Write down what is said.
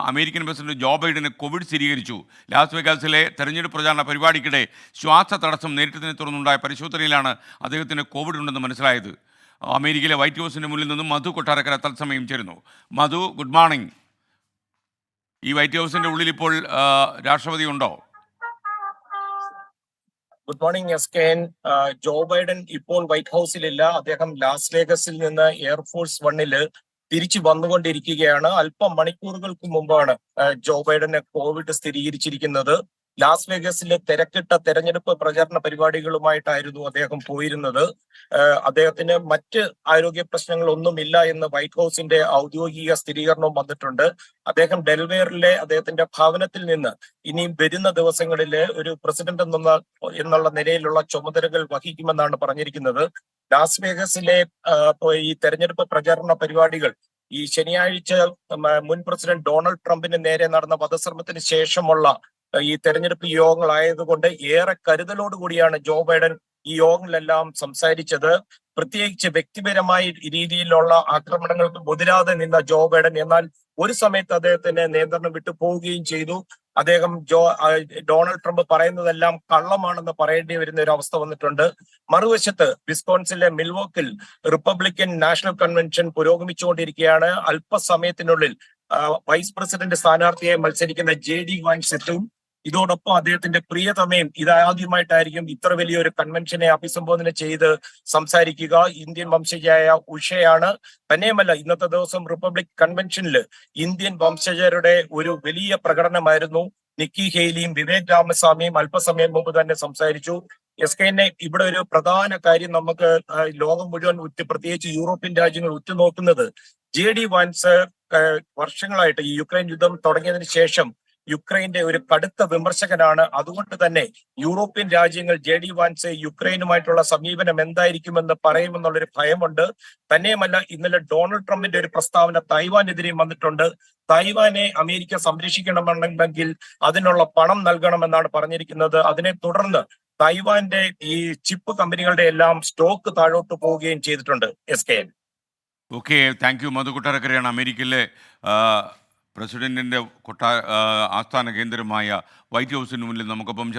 American president Joe ബൈഡന് Covid സ്ഥിരീകരിച്ചു. Las വേഗാസിലെ തെരഞ്ഞെടുപ്പ് പ്രചാരണ പരിപാടിക്കിടെ ശ്വാസ തടസ്സം നേരിട്ടതിനെ തുടർന്നുണ്ടായ പരിശോധനയിലാണ് അദ്ദേഹത്തിന് കോവിഡ് ഉണ്ടെന്ന് മനസ്സിലായത്. അമേരിക്കയിലെ വൈറ്റ് ഹൗസിന്റെ മുന്നിൽ നിന്നും മധു കൊട്ടാരക്കര തത്സമയം ചേരുന്നു. Madhu, good morning. ഈ വൈറ്റ് ഹൗസിന്റെ ഉള്ളിൽ ഇപ്പോൾ രാഷ്ട്രപതി ഉണ്ടോ? ഗുഡ് മോർണിംഗ് എസ്കെൻ. ജോ ബൈഡൻ ഇപ്പോൾ വൈറ്റ് ഹൗസിലില്ല. അദ്ദേഹം ലാസ് വേഗസിൽ നിന്ന് എയർഫോഴ്സ് വണ്ണില് തിരിച്ചു വന്നുകൊണ്ടിരിക്കുകയാണ്. അല്പം മണിക്കൂറുകൾക്ക് മുമ്പാണ് ജോ ബൈഡന് കോവിഡ് സ്ഥിരീകരിച്ചിരിക്കുന്നത്. ലാസ് വേഗസിലെ തിരക്കിട്ട തെരഞ്ഞെടുപ്പ് പ്രചാരണ പരിപാടികളുമായിട്ടായിരുന്നു അദ്ദേഹം പോയിരുന്നത്. അദ്ദേഹത്തിന് മറ്റ് ആരോഗ്യ പ്രശ്നങ്ങളൊന്നുമില്ല എന്ന് വൈറ്റ് ഹൗസിന്റെ ഔദ്യോഗിക സ്ഥിരീകരണവും വന്നിട്ടുണ്ട്. അദ്ദേഹം ഡെൽവേറിലെ അദ്ദേഹത്തിന്റെ ഭവനത്തിൽ നിന്ന് ഇനിയും വരുന്ന ദിവസങ്ങളിൽ ഒരു പ്രസിഡന്റ് എന്നുള്ള നിലയിലുള്ള ചുമതലകൾ വഹിക്കുമെന്നാണ് പറഞ്ഞിരിക്കുന്നത്. ലാസ് വേഗസിലെ ഈ തെരഞ്ഞെടുപ്പ് പ്രചാരണ പരിപാടികൾ ഈ ശനിയാഴ്ച മുൻ പ്രസിഡന്റ് ഡൊണാൾഡ് ട്രംപിന് നേരെ നടന്ന വധശ്രമത്തിന് ശേഷമുള്ള ഈ തെരഞ്ഞെടുപ്പ് യോഗങ്ങളായതുകൊണ്ട് ഏറെ കരുതലോടുകൂടിയാണ് ജോ ബൈഡൻ ഈ യോഗങ്ങളിലെല്ലാം സംസാരിച്ചത്. പ്രത്യേകിച്ച് വ്യക്തിപരമായ രീതിയിലുള്ള ആക്രമണങ്ങൾക്ക് മുതിരാതെ നിന്ന ജോ ബൈഡൻ എന്നാൽ ഒരു സമയത്ത് അദ്ദേഹത്തിന് നിയന്ത്രണം വിട്ടു പോവുകയും ചെയ്തു. അദ്ദേഹം ഡൊണാൾഡ് ട്രംപ് പറയുന്നതെല്ലാം കള്ളമാണെന്ന് പറയേണ്ടി വരുന്ന ഒരു അവസ്ഥ വന്നിട്ടുണ്ട്. മറുവശത്ത് വിസ്കോൺസിലെ മിൽവോക്കിൽ റിപ്പബ്ലിക്കൻ നാഷണൽ കൺവെൻഷൻ പുരോഗമിച്ചുകൊണ്ടിരിക്കുകയാണ്. അല്പസമയത്തിനുള്ളിൽ വൈസ് പ്രസിഡന്റ് സ്ഥാനാർത്ഥിയായി മത്സരിക്കുന്ന JD വാൻസ് എത്തും. ഇതോടൊപ്പം അദ്ദേഹത്തിന്റെ പ്രിയതമയും ഇതാദ്യമായിട്ടായിരിക്കും ഇത്ര വലിയൊരു കൺവെൻഷനെ അഭിസംബോധന ചെയ്ത് സംസാരിക്കുക. ഇന്ത്യൻ വംശജയായ ഉഷയാണ്. തന്നെയുമല്ല, ഇന്നത്തെ ദിവസം റിപ്പബ്ലിക് കൺവെൻഷനിൽ ഇന്ത്യൻ വംശജരുടെ ഒരു വലിയ പ്രകടനമായിരുന്നു. നിക്കി ഹെയ്ലിയും വിവേക് രാമസ്വാമിയും അല്പസമയം മുമ്പ് തന്നെ സംസാരിച്ചു. എസ്കെനെ ഇവിടെ ഒരു പ്രധാന കാര്യം നമുക്ക് ലോകം മുഴുവൻ പ്രത്യേകിച്ച് യൂറോപ്യൻ രാജ്യങ്ങൾ ഉറ്റുനോക്കുന്നത് JD വാൻസ് വർഷങ്ങളായിട്ട് ഈ യുക്രൈൻ യുദ്ധം തുടങ്ങിയതിനു ശേഷം യുക്രൈന്റെ ഒരു കടുത്ത വിമർശകനാണ്. അതുകൊണ്ട് തന്നെ യൂറോപ്യൻ രാജ്യങ്ങൾ JD വാൻസ് യുക്രൈനുമായിട്ടുള്ള സമീപനം എന്തായിരിക്കുമെന്ന് പറയുമെന്നുള്ളൊരു ഭയമുണ്ട്. തന്നെയുമല്ല, ഇന്നലെ ഡൊണാൾഡ് ട്രംപിന്റെ ഒരു പ്രസ്താവന തായ്വാനെതിരെയും വന്നിട്ടുണ്ട്. തായ്വാനെ അമേരിക്ക സംരക്ഷിക്കണമെന്നുണ്ടെങ്കിൽ അതിനുള്ള പണം നൽകണമെന്നാണ് പറഞ്ഞിരിക്കുന്നത്. അതിനെ തുടർന്ന് തായ്വാന്റെ ഈ ചിപ്പ് കമ്പനികളുടെ എല്ലാം സ്റ്റോക്ക് താഴോട്ട് പോവുകയും ചെയ്തിട്ടുണ്ട്. Okay, thank you. മധു കൊട്ടാരക്കരയാണ് അമേരിക്കയിലെ പ്രസിഡന്റിന്റെ ആസ്ഥാന കേന്ദ്രമായ വൈറ്റ് ഹൗസിന് മുന്നിൽ നമുക്കൊപ്പം